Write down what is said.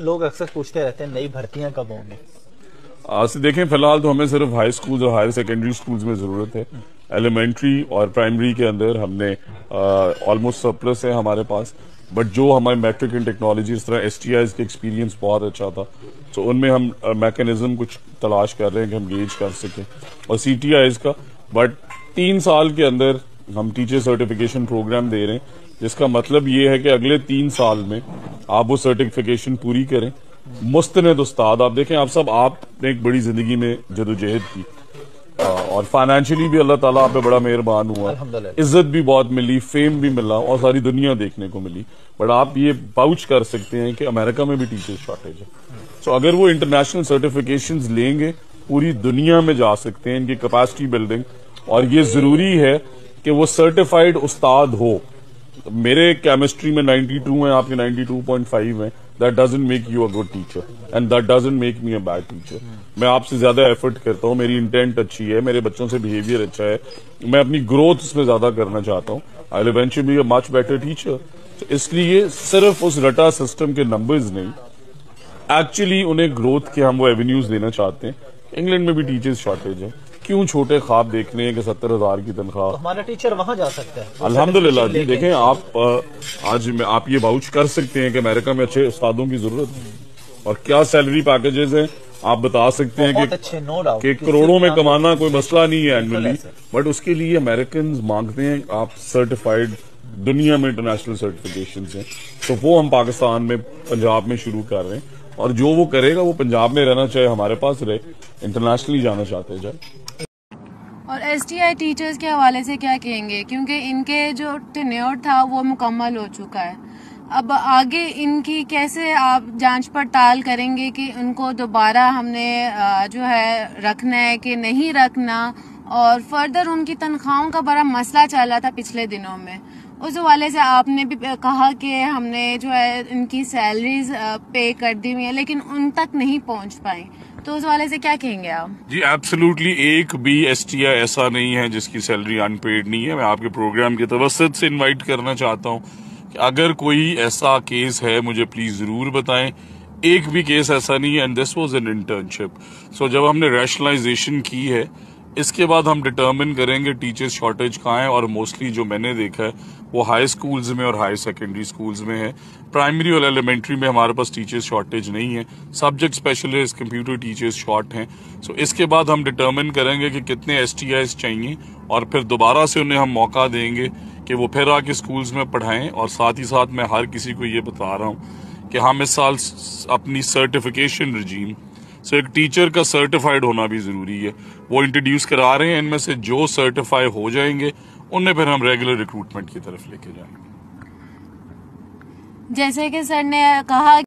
लोग अक्सर पूछते रहते हैं नई भर्तियां कब होंगी। आज से देखें, फिलहाल तो हमें सिर्फ हाई स्कूल्स और हायर सेकेंडरी स्कूल्स में जरूरत है। एलिमेंट्री और प्राइमरी के अंदर हमने ऑलमोस्ट सरप्लस है हमारे पास। बट जो हमारे मैट्रिक इन टेक्नोलॉजी, इस तरह STIs का एक्सपीरियंस बहुत अच्छा था, तो उनमें हम मैकेनिज्म कुछ तलाश कर रहे हैं कि हम गेज कर सकें, और CTIs का। बट 3 साल के अंदर हम टीचर सर्टिफिकेशन प्रोग्राम दे रहे हैं, जिसका मतलब ये है कि अगले 3 साल में आप वो सर्टिफिकेशन पूरी करें। मुस्तनद उस्ताद, आप देखें, आप सब आपने एक बड़ी जिंदगी में जदोजहद की, और फाइनेंशियली भी अल्लाह ताला आप पे बड़ा मेहरबान हुआ, इज्जत भी बहुत मिली, फेम भी मिला, और सारी दुनिया देखने को मिली। बट आप ये वाउच कर सकते हैं कि अमेरिका में भी टीचर्स शॉर्टेज है। तो अगर वो इंटरनेशनल सर्टिफिकेशंस लेंगे, पूरी दुनिया में जा सकते हैं इनकी कैपेसिटी बिल्डिंग। और ये जरूरी है कि वो सर्टिफाइड उस्ताद हो। मेरे केमिस्ट्री में 92 है, आपके 92.5 है। That doesn't make you a good teacher, and that doesn't make me a bad teacher. मैं आपसे ज्यादा एफर्ट करता हूँ, मेरी इंटेंट अच्छी है, मेरे बच्चों से बिहेवियर अच्छा है, मैं अपनी ग्रोथ उसमें ज्यादा करना चाहता हूँ। I will eventually be a much better teacher. तो इसलिए सिर्फ उस रटा सिस्टम के नंबर्स नहीं, एक्चुअली उन्हें ग्रोथ के हम वो एवेन्यूज देना चाहते हैं। इंग्लैंड में भी टीचर्स शॉर्टेज है, क्यों छोटे ख्वाब देखने हैं कि 70,000 की तनख्वाह। तो हमारा टीचर वहां जा सकता है अल्हम्दुलिल्लाह जी। देखें, आप आज में आप ये वाउच कर सकते हैं कि अमेरिका में अच्छे उस्तादों की जरूरत है, और क्या सैलरी पैकेजेस हैं आप बता सकते हैं कि करोड़ों में कमाना कोई मसला नहीं है एनुअली। बट उसके लिए अमेरिकन मांगते हैं आप सर्टिफाइड, दुनिया में इंटरनेशनल सर्टिफिकेशन हैं। तो वो हम पाकिस्तान में, पंजाब में शुरू कर रहे हैं, और जो वो करेगा वो पंजाब में रहना चाहे हमारे पास रहे, इंटरनेशनली जाना चाहते जाए। और STI टीचर्स के हवाले से क्या कहेंगे, क्योंकि इनके जो टेन्योर था वो मुकम्मल हो चुका है। अब आगे इनकी कैसे आप जांच पड़ताल करेंगे कि उनको दोबारा हमने जो है रखना है कि नहीं रखना। और फर्दर उनकी तनख्वाहों का बड़ा मसला चल रहा था पिछले दिनों में, उस हवाले से आपने भी कहा कि हमने जो है इनकी सैलरीज पे कर दी हुई है, लेकिन उन तक नहीं पहुंच पाई। तो उस वाले से क्या कहेंगे आप? जी एब्सोल्युटली, एक भी STI ऐसा नहीं है जिसकी सैलरी अनपेड नहीं है। मैं आपके प्रोग्राम के तवस्सुत से इनवाइट करना चाहता हूं कि अगर कोई ऐसा केस है मुझे प्लीज जरूर बताएं। एक भी केस ऐसा नहीं है, and this was an internship. So जब हमने रैशनलाइजेशन की है, इसके बाद हम डिटर्मिन करेंगे टीचर्स शॉर्टेज कहाँ है। और मोस्टली जो मैंने देखा है वो हाई स्कूल्स में और हाई सेकेंडरी स्कूल्स में है। प्राइमरी और एलिमेंट्री में हमारे पास टीचर्स शॉर्टेज नहीं है। Subject specialist, computer teachers short हैं। सो इसके बाद हम डिटर्मिन करेंगे कि कितने STIs चाहिए, और फिर दोबारा से उन्हें हम मौका देंगे कि वो फिर आके स्कूल्स में पढ़ाएं। और साथ ही साथ मैं हर किसी को ये बता रहा हूँ कि हम इस साल अपनी सर्टिफिकेशन रजीम, सो एक टीचर का सर्टिफाइड होना भी जरूरी है, वो इंट्रोड्यूस करा रहे हैं। इनमें से जो सर्टिफाई हो जाएंगे उन्हें फिर हम रेगुलर रिक्रूटमेंट की तरफ लेके जाएंगे। जैसे कि सर ने कहा